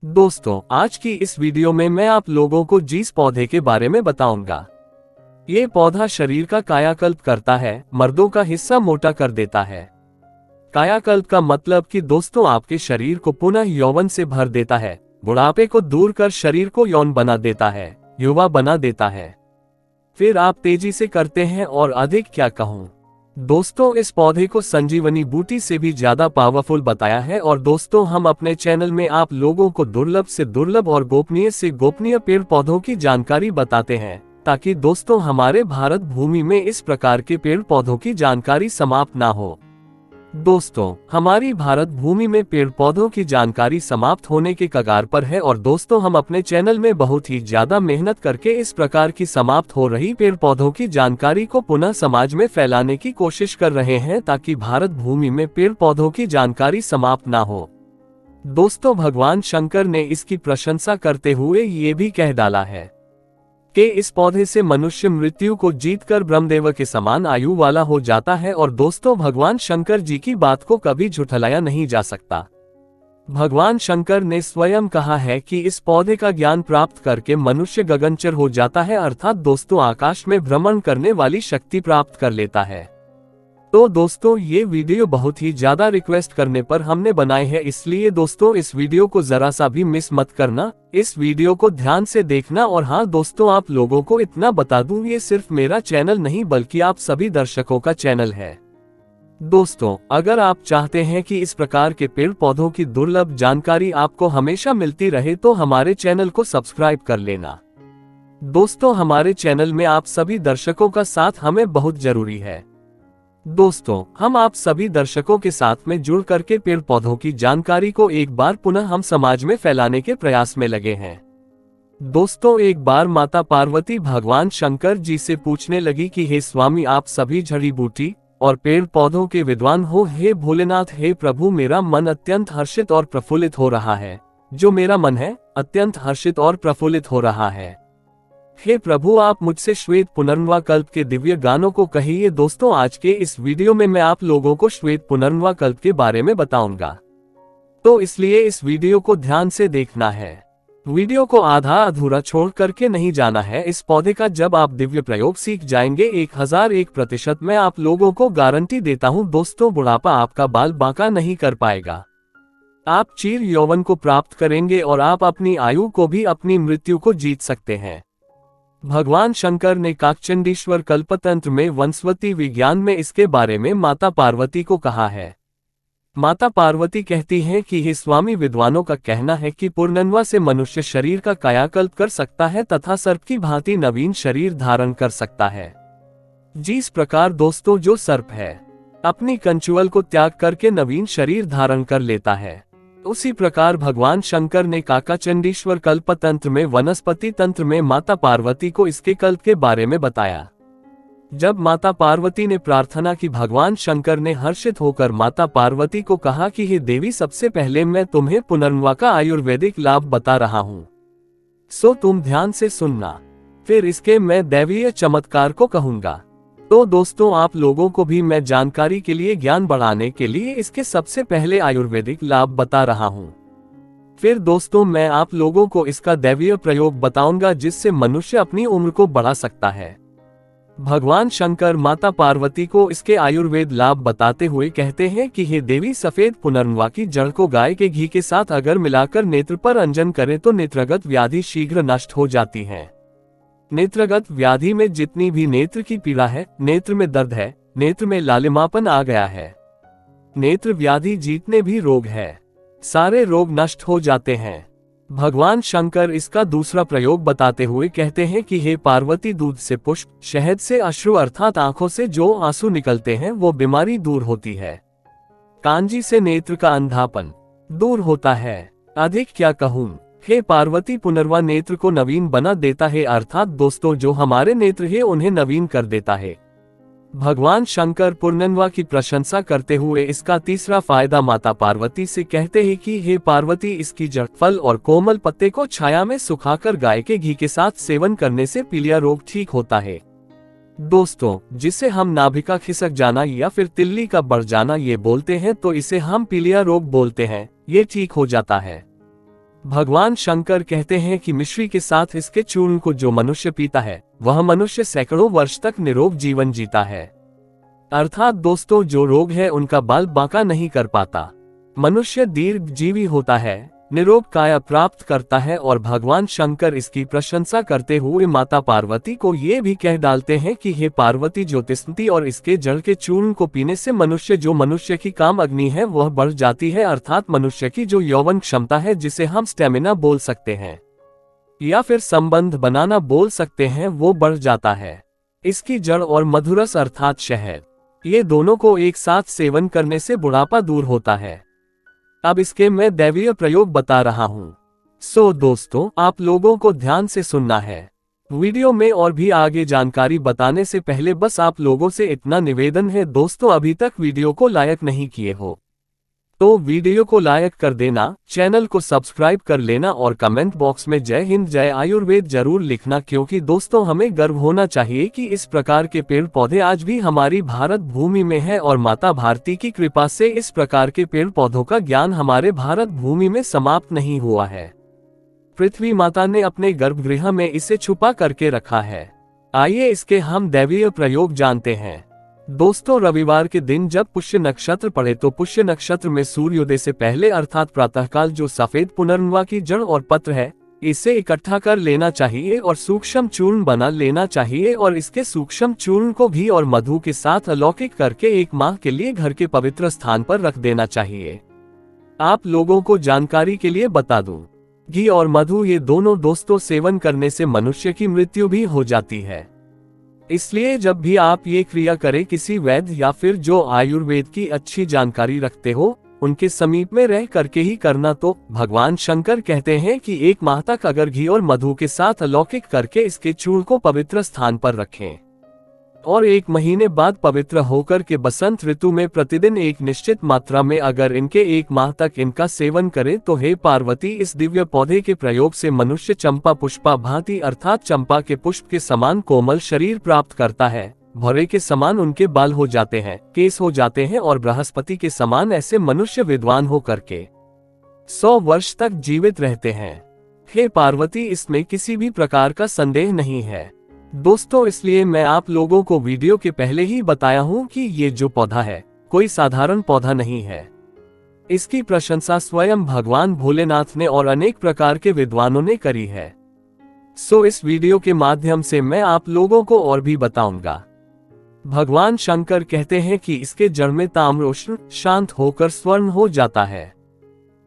दोस्तों, आज की इस वीडियो में मैं आप लोगों को जिस पौधे के बारे में बताऊंगा। ये पौधा शरीर का कायाकल्प करता है, मर्दों का हिस्सा मोटा कर देता है। कायाकल्प का मतलब कि दोस्तों आपके शरीर को पुनः यौवन से भर देता है, बुढ़ापे को दूर कर शरीर को यौन बना देता है, युवा बना देता है। फिर आप तेजी से करते हैं और अधिक क्या कहूँ। दोस्तों, इस पौधे को संजीवनी बूटी से भी ज्यादा पावरफुल बताया है और दोस्तों हम अपने चैनल में आप लोगों को दुर्लभ से दुर्लभ और गोपनीय से गोपनीय पेड़ पौधों की जानकारी बताते हैं, ताकि दोस्तों हमारे भारत भूमि में इस प्रकार के पेड़ पौधों की जानकारी समाप्त ना हो। दोस्तों, हमारी भारत भूमि में पेड़ पौधों की जानकारी समाप्त होने के कगार पर है और दोस्तों हम अपने चैनल में बहुत ही ज्यादा मेहनत करके इस प्रकार की समाप्त हो रही पेड़ पौधों की जानकारी को पुनः समाज में फैलाने की कोशिश कर रहे हैं, ताकि भारत भूमि में पेड़ पौधों की जानकारी समाप्त ना हो। दोस्तों, भगवान शंकर ने इसकी प्रशंसा करते हुए ये भी कह डाला है कि इस पौधे से मनुष्य मृत्यु को जीतकर ब्रह्मदेव के समान आयु वाला हो जाता है और दोस्तों भगवान शंकर जी की बात को कभी झुठलाया नहीं जा सकता। भगवान शंकर ने स्वयं कहा है कि इस पौधे का ज्ञान प्राप्त करके मनुष्य गगनचर हो जाता है, अर्थात दोस्तों आकाश में भ्रमण करने वाली शक्ति प्राप्त कर लेता है। तो दोस्तों ये वीडियो बहुत ही ज्यादा रिक्वेस्ट करने पर हमने बनाए हैं, इसलिए दोस्तों इस वीडियो को जरा सा भी मिस मत करना, इस वीडियो को ध्यान से देखना। और हाँ दोस्तों, आप लोगों को इतना बता दूं, ये सिर्फ मेरा चैनल नहीं बल्कि आप सभी दर्शकों का चैनल है। दोस्तों, अगर आप चाहते हैं कि इस प्रकार के पेड़ पौधों की दुर्लभ जानकारी आपको हमेशा मिलती रहे तो हमारे चैनल को सब्सक्राइब कर लेना। दोस्तों, हमारे चैनल में आप सभी दर्शकों का साथ हमें बहुत जरूरी है। दोस्तों, हम आप सभी दर्शकों के साथ में जुड़ करके पेड़ पौधों की जानकारी को एक बार पुनः हम समाज में फैलाने के प्रयास में लगे हैं। दोस्तों, एक बार माता पार्वती भगवान शंकर जी से पूछने लगी कि हे स्वामी, आप सभी जड़ी बूटी और पेड़ पौधों के विद्वान हो। हे भोलेनाथ, हे प्रभु, मेरा मन अत्यंत हर्षित और प्रफुल्लित हो रहा है। जो मेरा मन है अत्यंत हर्षित और प्रफुल्लित हो रहा है। हे प्रभु, आप मुझसे श्वेत पुनर्नवा कल्प के दिव्य गानों को कहिए। दोस्तों, आज के इस वीडियो में मैं आप लोगों को श्वेत पुनर्नवा कल्प के बारे में बताऊंगा, तो इसलिए इस वीडियो को ध्यान से देखना है। वीडियो को आधा अधूरा छोड़ करके नहीं जाना है। इस पौधे का जब आप दिव्य प्रयोग सीख जाएंगे 1001% मैं आप लोगों को गारंटी देता हूं दोस्तों, बुढ़ापा आपका बाल बांका नहीं कर पाएगा। आप चीर यौवन को प्राप्त करेंगे और आप अपनी आयु को भी अपनी मृत्यु को जीत सकते हैं। भगवान शंकर ने काकचंडीश्वर कल्पतंत्र में वनस्पति विज्ञान में इसके बारे में माता पार्वती को कहा है। माता पार्वती कहती हैं कि हे स्वामी, विद्वानों का कहना है कि पुनर्नवा से मनुष्य शरीर का कायाकल्प कर सकता है तथा सर्प की भांति नवीन शरीर धारण कर सकता है। जिस प्रकार दोस्तों जो सर्प है अपनी कंचुअल को त्याग करके नवीन शरीर धारण कर लेता है, उसी प्रकार भगवान शंकर ने काकाचंडीश्वर कल्पतंत्र में वनस्पति तंत्र में माता पार्वती को इसके कल्प के बारे में बताया। जब माता पार्वती ने प्रार्थना की, भगवान शंकर ने हर्षित होकर माता पार्वती को कहा कि हे देवी, सबसे पहले मैं तुम्हें पुनर्नवा का आयुर्वेदिक लाभ बता रहा हूँ, सो तुम ध्यान से सुनना, फिर इसके मैं दैवीय चमत्कार को कहूंगा। तो दोस्तों, आप लोगों को भी मैं जानकारी के लिए, ज्ञान बढ़ाने के लिए इसके सबसे पहले आयुर्वेदिक लाभ बता रहा हूँ। फिर दोस्तों मैं आप लोगों को इसका दैवीय प्रयोग बताऊंगा जिससे मनुष्य अपनी उम्र को बढ़ा सकता है। भगवान शंकर माता पार्वती को इसके आयुर्वेद लाभ बताते हुए कहते हैं कि हे देवी, सफेद पुनर्नवा की जड़ को गाय के घी के साथ अगर मिलाकर नेत्र पर अंजन करें तो नेत्रगत व्याधि शीघ्र नष्ट हो जाती है। नेत्रगत व्याधि में जितनी भी नेत्र की पीड़ा है, नेत्र में दर्द है, नेत्र में लालिमापन आ गया है, नेत्र व्याधि जितने भी रोग है, सारे रोग नष्ट हो जाते हैं। भगवान शंकर इसका दूसरा प्रयोग बताते हुए कहते हैं कि हे पार्वती, दूध से पुष्प, शहद से अश्रु अर्थात आंखों से जो आंसू निकलते हैं वो बीमारी दूर होती है। कांजी से नेत्र का अंधापन दूर होता है। अधिक क्या कहूँ। हे पार्वती, पुनर्वा नेत्र को नवीन बना देता है, अर्थात दोस्तों जो हमारे नेत्र है उन्हें नवीन कर देता है। भगवान शंकर पुनर्नवा की प्रशंसा करते हुए इसका तीसरा फायदा माता पार्वती से कहते हैं कि हे पार्वती, इसकी जड़, फल और कोमल पत्ते को छाया में सुखाकर गाय के घी के साथ सेवन करने से पीलिया रोग ठीक होता है। दोस्तों, जिसे हम नाभि का खिसक जाना या फिर तिल्ली का बढ़ जाना ये बोलते हैं, तो इसे हम पीलिया रोग बोलते हैं, ये ठीक हो जाता है। भगवान शंकर कहते हैं कि मिश्री के साथ इसके चूर्ण को जो मनुष्य पीता है वह मनुष्य सैकड़ों वर्ष तक निरोग जीवन जीता है। अर्थात दोस्तों, जो रोग है उनका बाल बांका नहीं कर पाता। मनुष्य दीर्घजीवी होता है, निरोग काया प्राप्त करता है। और भगवान शंकर इसकी प्रशंसा करते हुए माता पार्वती को ये भी कह डालते हैं कि हे पार्वती, ज्योतिष्मती और इसके जड़ के चूर्ण को पीने से मनुष्य की काम अग्नि है वह बढ़ जाती है। अर्थात मनुष्य की जो यौवन क्षमता है, जिसे हम स्टेमिना बोल सकते हैं या फिर संबंध बनाना बोल सकते हैं, वो बढ़ जाता है। इसकी जड़ और मधुरस अर्थात शहद, ये दोनों को एक साथ सेवन करने से बुढ़ापा दूर होता है। अब इसके मैं दैवीय प्रयोग बता रहा हूँ। दोस्तों, आप लोगों को ध्यान से सुनना है। वीडियो में और भी आगे जानकारी बताने से पहले बस आप लोगों से इतना निवेदन है दोस्तों, अभी तक वीडियो को लाइक नहीं किए हो तो वीडियो को लाइक कर देना, चैनल को सब्सक्राइब कर लेना और कमेंट बॉक्स में जय हिंद जय आयुर्वेद जरूर लिखना, क्योंकि दोस्तों हमें गर्व होना चाहिए कि इस प्रकार के पेड़ पौधे आज भी हमारी भारत भूमि में है और माता भारती की कृपा से इस प्रकार के पेड़ पौधों का ज्ञान हमारे भारत भूमि में समाप्त नहीं हुआ है। पृथ्वी माता ने अपने गर्भगृह में इसे छुपा करके रखा है। आइए इसके हम दैवीय प्रयोग जानते हैं। दोस्तों, रविवार के दिन जब पुष्य नक्षत्र पड़े तो पुष्य नक्षत्र में सूर्योदय से पहले अर्थात प्रातःकाल जो सफेद पुनर्नवा की जड़ और पत्र है, इसे इकट्ठा कर लेना चाहिए और सूक्ष्म चूर्ण बना लेना चाहिए और इसके सूक्ष्म चूर्ण को घी और मधु के साथ अलौकिक करके 1 माह के लिए घर के पवित्र स्थान पर रख देना चाहिए। आप लोगों को जानकारी के लिए बता दूं, घी और मधु ये दोनों दोस्तों सेवन करने से मनुष्य की मृत्यु भी हो जाती है। इसलिए जब भी आप ये क्रिया करें, किसी वैद्य या फिर जो आयुर्वेद की अच्छी जानकारी रखते हो उनके समीप में रह करके ही करना। तो भगवान शंकर कहते हैं कि 1 माह तक अगर घी और मधु के साथ अलौकिक करके इसके चूर्ण को पवित्र स्थान पर रखें और 1 महीने बाद पवित्र होकर के बसंत ऋतु में प्रतिदिन एक निश्चित मात्रा में अगर इनके 1 माह तक इनका सेवन करें तो हे पार्वती, इस दिव्य पौधे के प्रयोग से मनुष्य चंपा पुष्पा भांति अर्थात चंपा के पुष्प के समान कोमल शरीर प्राप्त करता है। भौरे के समान उनके बाल हो जाते हैं, केस हो जाते हैं और बृहस्पति के समान ऐसे मनुष्य विद्वान हो करके 100 वर्ष तक जीवित रहते हैं। हे पार्वती, इसमें किसी भी प्रकार का संदेह नहीं है दोस्तों। इसलिए मैं आप लोगों को वीडियो के पहले ही बताया हूं कि ये जो पौधा है कोई साधारण पौधा नहीं है। इसकी प्रशंसा स्वयं भगवान भोलेनाथ ने और अनेक प्रकार के विद्वानों ने करी है। इस वीडियो के माध्यम से मैं आप लोगों को और भी बताऊंगा। भगवान शंकर कहते हैं कि इसके जड़ में ताम्रोष्ण शांत होकर स्वर्ण हो जाता है।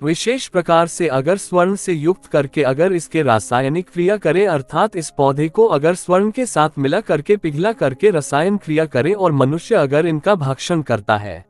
विशेष प्रकार से अगर स्वर्ण से युक्त करके अगर इसके रासायनिक क्रिया करें, अर्थात इस पौधे को अगर स्वर्ण के साथ मिला करके पिघला करके रसायन क्रिया करें और मनुष्य अगर इनका भक्षण करता है,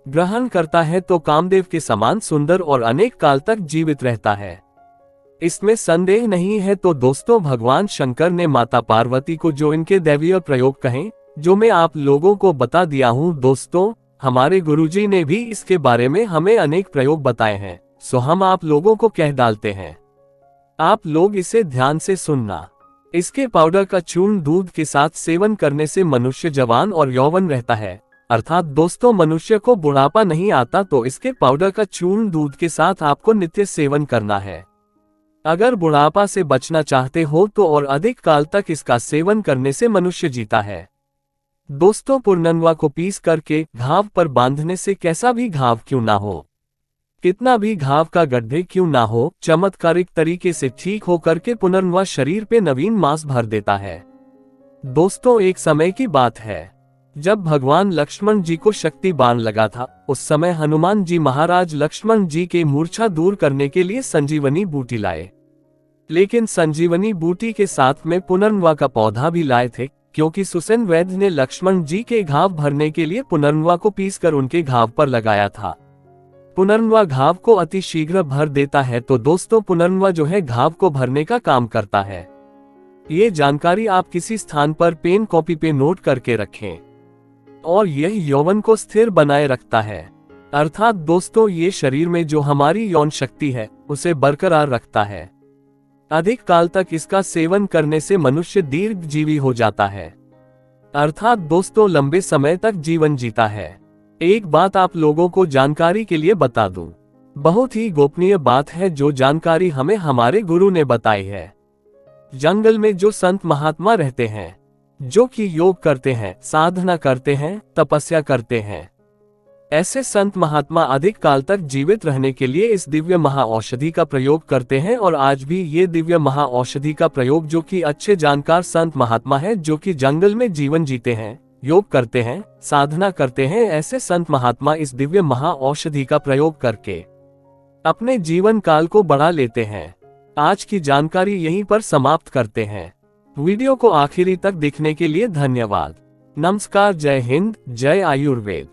ग्रहण करता है तो कामदेव के समान सुंदर और अनेक काल तक जीवित रहता है। इसमें संदेह नहीं है। तो दोस्तों, भगवान शंकर ने माता पार्वती को जो इनके दैवीय प्रयोग कहें, जो मैं आप लोगों को बता दिया हूँ दोस्तों, हमारे गुरुजी ने भी इसके बारे में हमें अनेक प्रयोग बताए हैं। हम आप लोगों को कह डालते हैं, आप लोग इसे ध्यान से सुनना। इसके पाउडर का चूर्ण दूध के साथ सेवन करने से मनुष्य जवान और यौवन रहता है। अर्थात दोस्तों, मनुष्य को बुढ़ापा नहीं आता। तो इसके पाउडर का चूर्ण दूध के साथ आपको नित्य सेवन करना है। अगर बुढ़ापा से बचना चाहते हो तो और अधिक काल तक इसका सेवन करने से मनुष्य जीता है। दोस्तों, पुनर्नवा को पीस करके घाव पर बांधने से कैसा भी घाव क्यों ना हो, कितना भी घाव का गड्ढे क्यों ना हो, चमत्कारिक तरीके से ठीक होकर के पुनर्नवा शरीर पे नवीन मांस भर देता है। दोस्तों, एक समय की बात है जब भगवान लक्ष्मण जी को शक्ति बाण लगा था। उस समय हनुमान जी महाराज लक्ष्मण जी के मूर्छा दूर करने के लिए संजीवनी बूटी लाए, लेकिन संजीवनी बूटी के साथ में पुनर्नवा का पौधा भी लाए थे, क्योंकि सुसेन वैद्य ने लक्ष्मण जी के घाव भरने के लिए पुनर्नवा को पीसकर उनके घाव पर लगाया था। पुनर्नवा घाव को अति शीघ्र भर देता है। तो दोस्तों, पुनर्नवा जो है घाव को भरने का काम करता है। ये जानकारी आप किसी स्थान पर पेन कॉपी पे नोट करके रखें और यह यौवन को स्थिर बनाए रखता है। अर्थात दोस्तों, ये शरीर में जो हमारी यौन शक्ति है उसे बरकरार रखता है। अधिक काल तक इसका सेवन करने से मनुष्य दीर्घजीवी हो जाता है। अर्थात दोस्तों, लंबे समय तक जीवन जीता है। एक बात आप लोगों को जानकारी के लिए बता दूं, बहुत ही गोपनीय बात है जो जानकारी हमें हमारे गुरु ने बताई है। जंगल में जो संत महात्मा रहते हैं, जो कि योग करते हैं, साधना करते हैं, तपस्या करते हैं, ऐसे संत महात्मा अधिक काल तक जीवित रहने के लिए इस दिव्य महाऔषधि का प्रयोग करते हैं। और आज भी ये दिव्य महाऔषधि का प्रयोग जो कि अच्छे जानकार संत महात्मा है, जो कि जंगल में जीवन जीते हैं, योग करते हैं, साधना करते हैं, ऐसे संत महात्मा इस दिव्य महाऔषधि का प्रयोग करके अपने जीवन काल को बढ़ा लेते हैं। आज की जानकारी यहीं पर समाप्त करते हैं। वीडियो को आखिरी तक देखने के लिए धन्यवाद। नमस्कार, जय हिंद, जय आयुर्वेद।